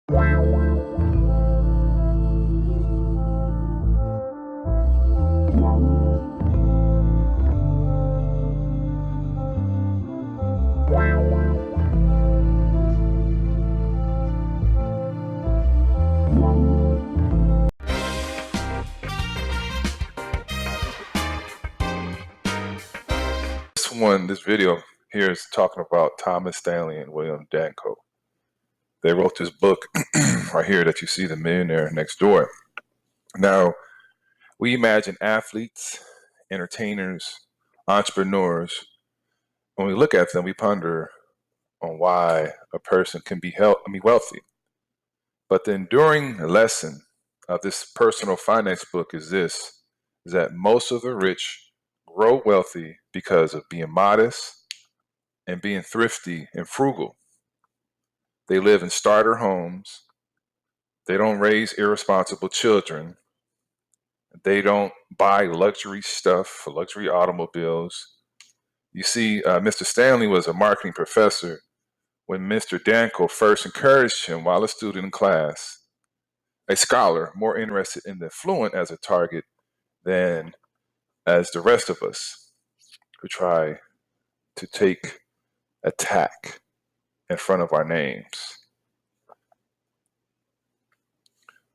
This video here is talking about Thomas Stanley and William Danko. They wrote this book right here that you see, The Millionaire Next Door. Now, we imagine athletes, entertainers, entrepreneurs. When we look at them, we ponder on why a person can be wealthy. But the enduring lesson of this personal finance book is that most of the rich grow wealthy because of being modest and being thrifty and frugal. They live in starter homes. They don't raise irresponsible children. They don't buy luxury stuff, luxury automobiles. You see, Mr. Stanley was a marketing professor when Mr. Danko first encouraged him while a student in class, a scholar more interested in the affluent as a target than as the rest of us who try to take attack in front of our names.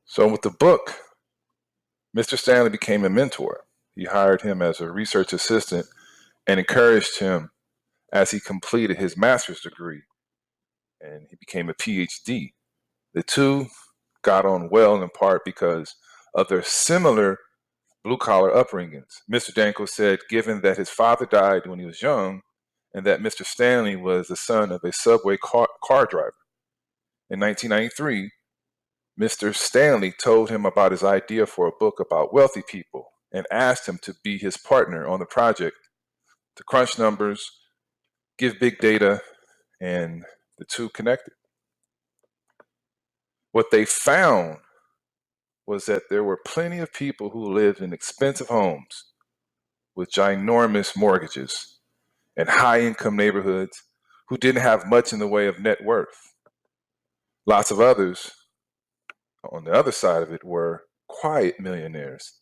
So with the book, Mr. Stanley became a mentor. He hired him as a research assistant and encouraged him as he completed his master's degree, and he became a PhD. The two got on well in part because of their similar blue-collar upbringings. Mr. Danko said, given that his father died when he was young, and that Mr. Stanley was the son of a subway car driver. In 1993, Mr. Stanley told him about his idea for a book about wealthy people and asked him to be his partner on the project to crunch numbers, give big data, and the two connected. What they found was that there were plenty of people who lived in expensive homes with ginormous mortgages and high-income neighborhoods who didn't have much in the way of net worth. Lots of others, on the other side of it, were quiet millionaires.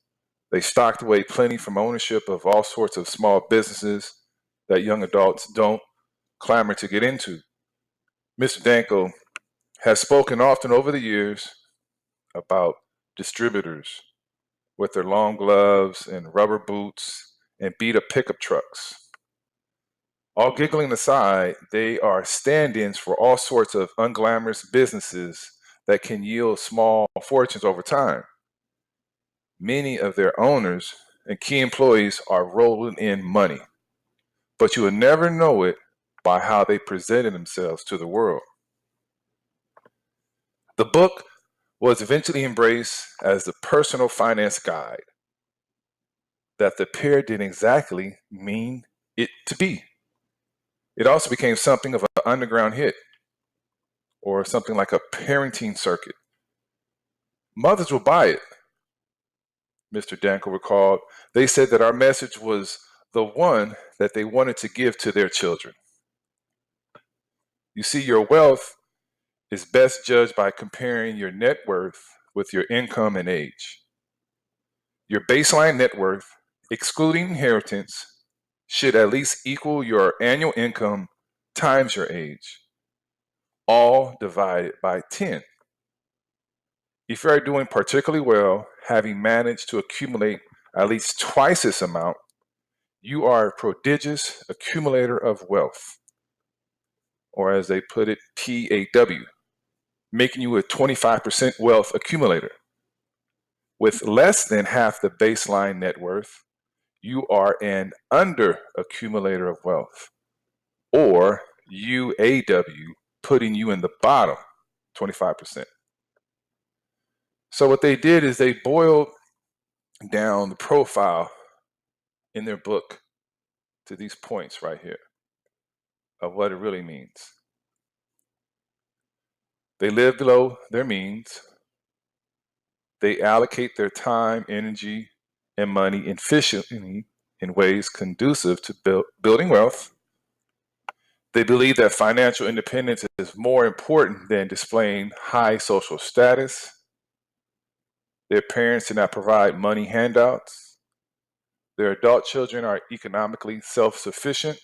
They stocked away plenty from ownership of all sorts of small businesses that young adults don't clamor to get into. Mr. Danko has spoken often over the years about distributors with their long gloves and rubber boots and beat-up pickup trucks. All giggling aside, they are stand-ins for all sorts of unglamorous businesses that can yield small fortunes over time. Many of their owners and key employees are rolling in money, but you will never know it by how they presented themselves to the world. The book was eventually embraced as the personal finance guide that the pair didn't exactly mean it to be. It also became something of an underground hit, or something like a parenting circuit. Mothers will buy it, Mr. Danko recalled. They said that our message was the one that they wanted to give to their children. You see, your wealth is best judged by comparing your net worth with your income and age. Your baseline net worth, excluding inheritance, should at least equal your annual income times your age, all divided by 10. If you are doing particularly well, having managed to accumulate at least twice this amount, you are a prodigious accumulator of wealth, or as they put it, PAW, making you a 25% wealth accumulator. With less than half the baseline net worth, you are an under accumulator of wealth, or UAW, putting you in the bottom 25%. So what they did is they boiled down the profile in their book to these points right here of what it really means. They live below their means. They allocate their time, energy, and money efficiently in ways conducive to building wealth. They believe that financial independence is more important than displaying high social status. Their parents do not provide money handouts. Their adult children are economically self-sufficient.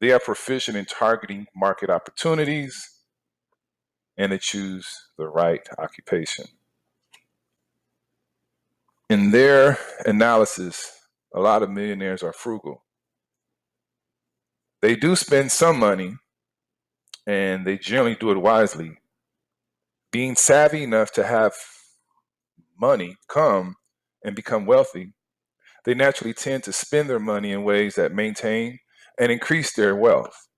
They are proficient in targeting market opportunities, and they choose the right occupation. In their analysis, a lot of millionaires are frugal. They do spend some money, and they generally do it wisely. Being savvy enough to have money come and become wealthy, they naturally tend to spend their money in ways that maintain and increase their wealth,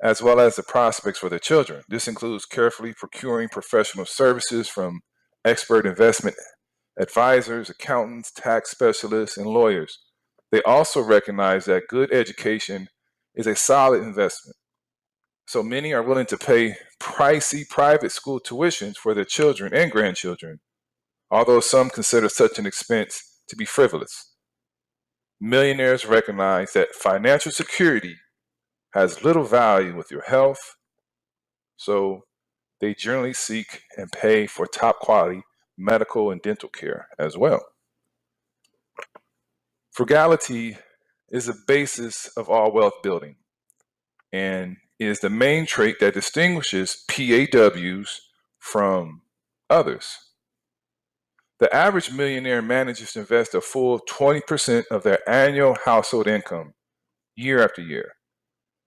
as well as the prospects for their children. This includes carefully procuring professional services from expert investment advisors, accountants, tax specialists, and lawyers. They also recognize that good education is a solid investment. So many are willing to pay pricey private school tuitions for their children and grandchildren, although some consider such an expense to be frivolous. Millionaires recognize that financial security has little value with your health, so they generally seek and pay for top quality medical and dental care as well. Frugality is the basis of all wealth building and is the main trait that distinguishes PAWs from others. The average millionaire manages to invest a full 20% of their annual household income year after year,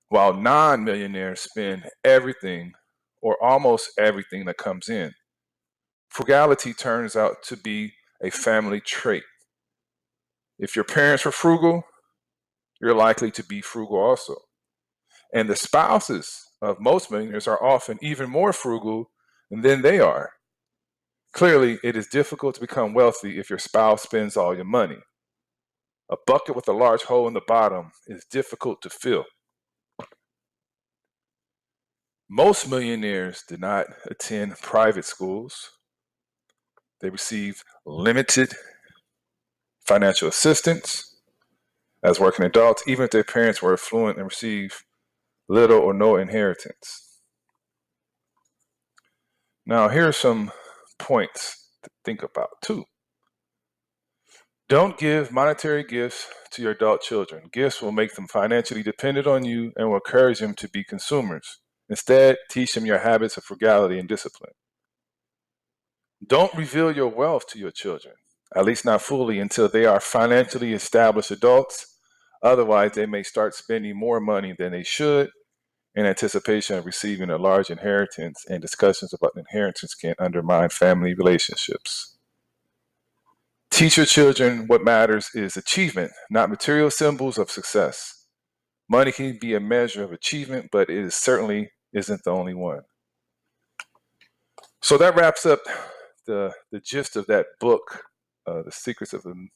while non-millionaires spend everything or almost everything that comes in. Frugality turns out to be a family trait. If your parents were frugal, you're likely to be frugal also. And the spouses of most millionaires are often even more frugal than they are. Clearly, it is difficult to become wealthy if your spouse spends all your money. A bucket with a large hole in the bottom is difficult to fill. Most millionaires did not attend private schools. They received limited financial assistance as working adults, even if their parents were affluent and received little or no inheritance. Now, here are some points to think about too. Don't give monetary gifts to your adult children. Gifts will make them financially dependent on you and will encourage them to be consumers. Instead, teach them your habits of frugality and discipline. Don't reveal your wealth to your children, at least not fully until they are financially established adults. Otherwise, they may start spending more money than they should in anticipation of receiving a large inheritance, and discussions about inheritance can undermine family relationships. Teach your children what matters is achievement, not material symbols of success. Money can be a measure of achievement, but it certainly isn't the only one. So that wraps up the gist of that book, The Secrets of the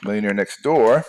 Millionaire Next Door.